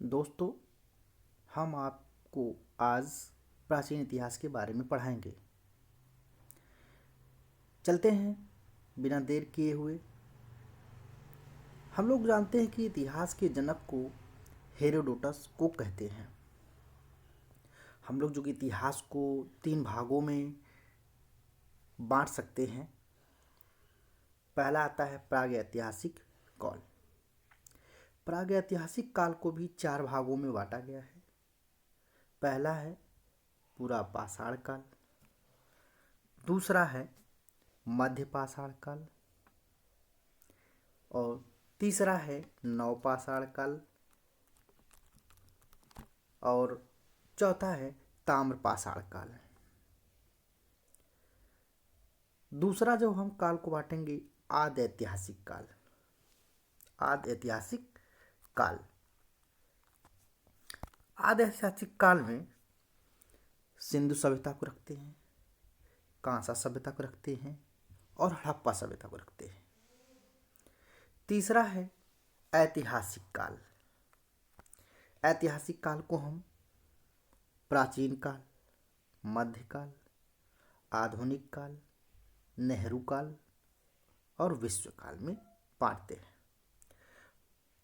दोस्तों, हम आपको आज प्राचीन इतिहास के बारे में पढ़ाएंगे। चलते हैं बिना देर किए हुए। हम लोग जानते हैं कि इतिहास के जनक को हेरोडोटस को कहते हैं। हम लोग जो कि इतिहास को 3 भागों में बांट सकते हैं। पहला आता है प्रागैतिहासिक काल। प्रागैतिहासिक काल को भी 4 भागों में बांटा गया है। पहला है पूरा पाषाण काल, दूसरा है मध्य पाषाण काल और तीसरा है नवपाषाण काल और चौथा है ताम्रपाषाण काल। दूसरा जो हम काल को बांटेंगे आदि ऐतिहासिक काल। आदि ऐतिहासिक काल आदि ऐतिहासिक काल में सिंधु सभ्यता को रखते हैं, कांसा सभ्यता को रखते हैं और हड़प्पा सभ्यता को रखते हैं। तीसरा है ऐतिहासिक काल। ऐतिहासिक काल को हम प्राचीन काल, मध्यकाल, आधुनिक काल, नेहरू काल और विश्व काल में बांटते हैं।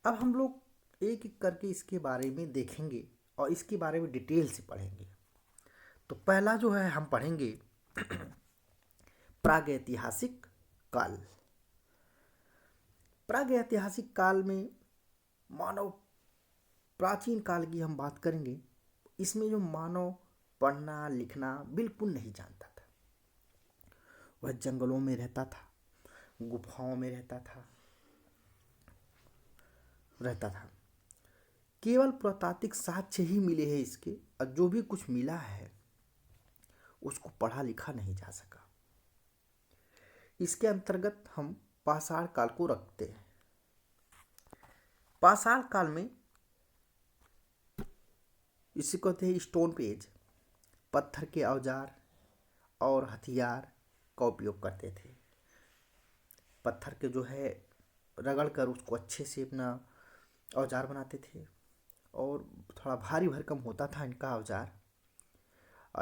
अब हम लोग एक एक करके इसके बारे में देखेंगे और इसके बारे में डिटेल से पढ़ेंगे। तो पहला जो है हम पढ़ेंगे प्रागैतिहासिक काल। प्रागैतिहासिक काल में मानव प्राचीन काल की हम बात करेंगे। इसमें जो मानव पढ़ना लिखना बिल्कुल नहीं जानता था। वह जंगलों में रहता था, गुफाओं में रहता था। केवल पुरातात्विक साक्ष्य ही मिले हैं इसके, और जो भी कुछ मिला है उसको पढ़ा लिखा नहीं जा सका। इसके अंतर्गत हम पाषाण काल को रखते हैं। पाषाण काल में इसी को कहते हैं स्टोन पेज, पत्थर के औजार और हथियार का उपयोग करते थे। पत्थर के जो है रगड़ कर उसको अच्छे से अपना औजार बनाते थे और थोड़ा भारी भरकम होता था इनका औजार।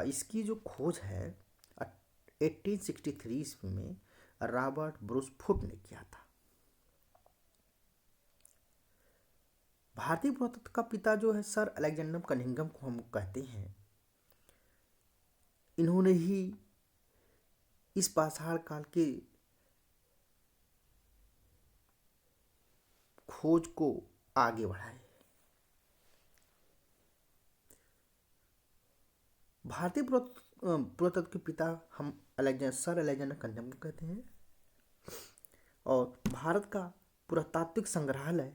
इसकी जो खोज है 1863 ईस्वी में रॉबर्ट ब्रूस फुट ने किया था। भारतीय पुरातत्व का पिता जो है सर अलेक्जेंडर कनिंघम को हम कहते हैं। इन्होंने ही इस पाषाण काल के खोज को आगे बढ़ाए। भारतीय पुरातत्व के पिता हम सर अलेक्जेंडर कनिंघम को कहते हैं। और भारत का पुरातात्विक संग्रहालय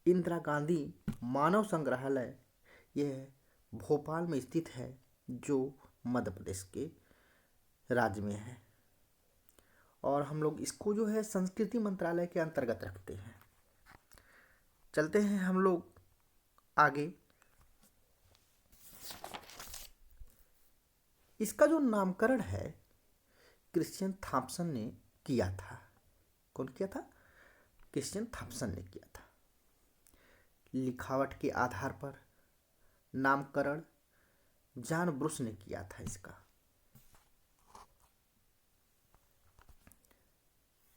इंदिरा गांधी मानव संग्रहालय यह भोपाल में स्थित है, जो मध्य प्रदेश के राज्य में है। और हम लोग इसको जो है संस्कृति मंत्रालय के अंतर्गत रखते हैं। चलते हैं हम लोग आगे। इसका जो नामकरण है क्रिश्चियन थॉम्पसन ने किया था। कौन किया था? क्रिश्चियन थॉम्पसन ने किया था। लिखावट के आधार पर नामकरण जॉन ब्रूस ने किया था इसका।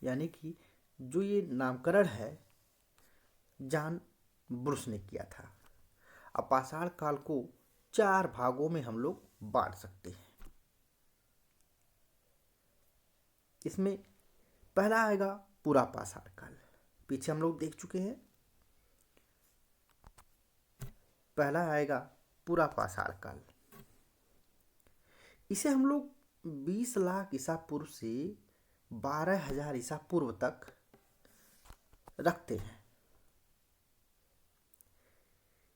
यानी कि जो ये नामकरण है जॉन ब्रूस ने किया था। अब पाषाण काल को 4 भागों में हम लोग बांट सकते हैं। इसमें पहला आएगा पूरा पाषाण काल। पीछे हम लोग देख चुके हैं। पहला आएगा पूरा पाषाण काल। इसे हम लोग 20 लाख ईसा पूर्व से 12,000 ईसा पूर्व तक रखते हैं।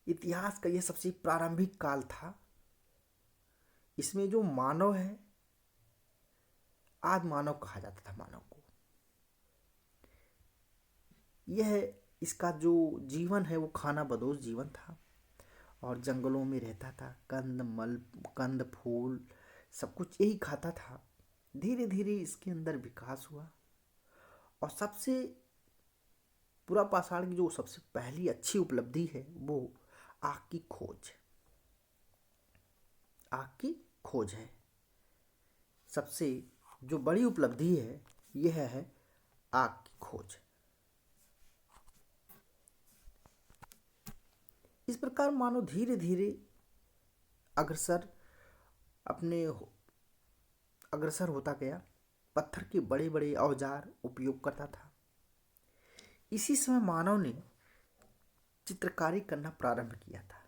इतिहास का यह सबसे प्रारंभिक काल था। इसमें जो मानव है आदि मानव कहा जाता था। मानव को यह इसका जो जीवन है वो खाना बदोश जीवन था और जंगलों में रहता था। कंद फूल सब कुछ यही खाता था। धीरे धीरे इसके अंदर विकास हुआ और सबसे पूरा पाषाण की जो सबसे पहली अच्छी उपलब्धि है वो आग की खोज, आग की खोज है। सबसे जो बड़ी उपलब्धि है यह है आग की खोज। इस प्रकार मानव धीरे धीरे अग्रसर अपने अग्रसर होता गया, पत्थर के बड़े बड़े औजार उपयोग करता था। इसी समय मानव ने चित्रकारी करना प्रारंभ किया था।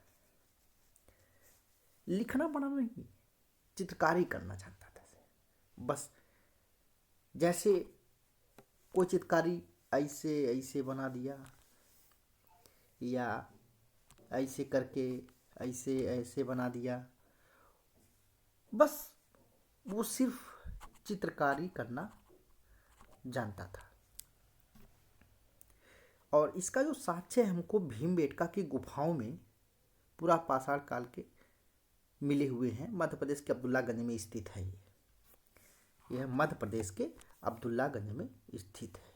लिखना पढ़ना नहीं, चित्रकारी करना चाहता था। बस जैसे कोई चित्रकारी ऐसे ऐसे बना दिया, या ऐसे करके ऐसे ऐसे बना दिया, बस वो सिर्फ चित्रकारी करना जानता था। और इसका जो साक्ष्य हमको भीमबेटका की गुफाओं में पूरा पाषाण काल के मिले हुए हैं। मध्य प्रदेश के अब्दुल्लागंज में स्थित है। यह मध्य प्रदेश के अब्दुल्लागंज में स्थित है।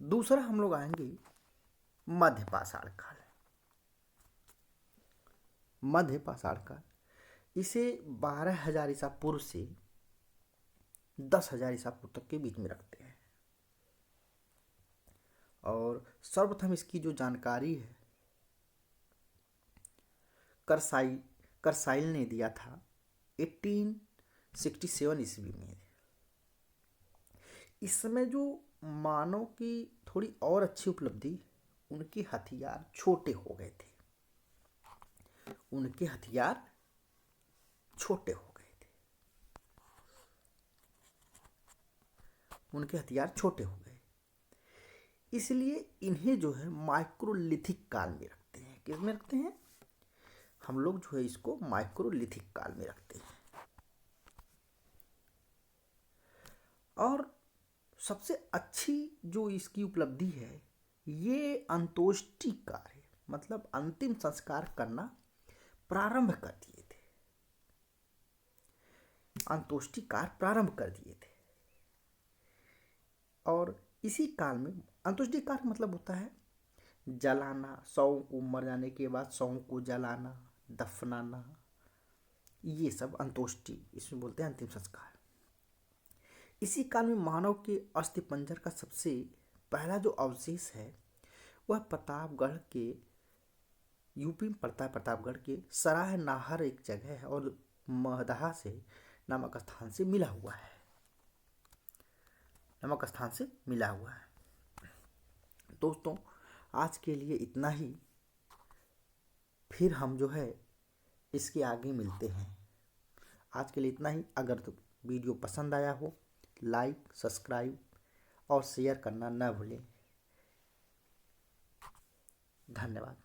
दूसरा हम लोग आएंगे मध्य पाषाण काल। मध्य पाषाण काल, इसे 12,000 ईसा पूर्व से 10,000 ईसा पूर्व तक के बीच में रखते हैं। और सर्वप्रथम इसकी जो जानकारी है करसाइल ने दिया था 1867 ईस्वी में। इस समय जो मानव की थोड़ी और अच्छी उपलब्धि, उनके हथियार छोटे हो गए थे। उनके हथियार छोटे हो गए थे। उनके हथियार छोटे हो गए, इसलिए इन्हें जो है माइक्रोलिथिक काल में रखते हैं। किस में रखते हैं हम लोग? जो है इसको माइक्रोलिथिक काल में रखते हैं। और सबसे अच्छी जो इसकी उपलब्धि है, ये अंतोष्टि कार्य, मतलब अंतिम संस्कार करना प्रारंभ कर दिए थे। अंतोष्टि कार्य प्रारंभ कर दिए थे। और इसी काल में अंतोष्टि कार्य मतलब होता है जलाना, शव को मर जाने के बाद शव को जलाना, दफनाना, ये सब अंतोष्टि, इसमें बोलते हैं अंतिम संस्कार। इसी काल में मानव के अस्थिपंजर का सबसे पहला जो अवशेष है वह प्रतापगढ़ के, यूपी में पड़ता है, प्रतापगढ़ के सराय नाहर एक जगह है और महदहा से नामक स्थान से मिला हुआ है। नामक स्थान से मिला हुआ है। दोस्तों, आज के लिए इतना ही। फिर हम जो है इसके आगे मिलते हैं। आज के लिए इतना ही। अगर तो वीडियो पसंद आया हो, लाइक, सब्सक्राइब और शेयर करना न भूलें। धन्यवाद।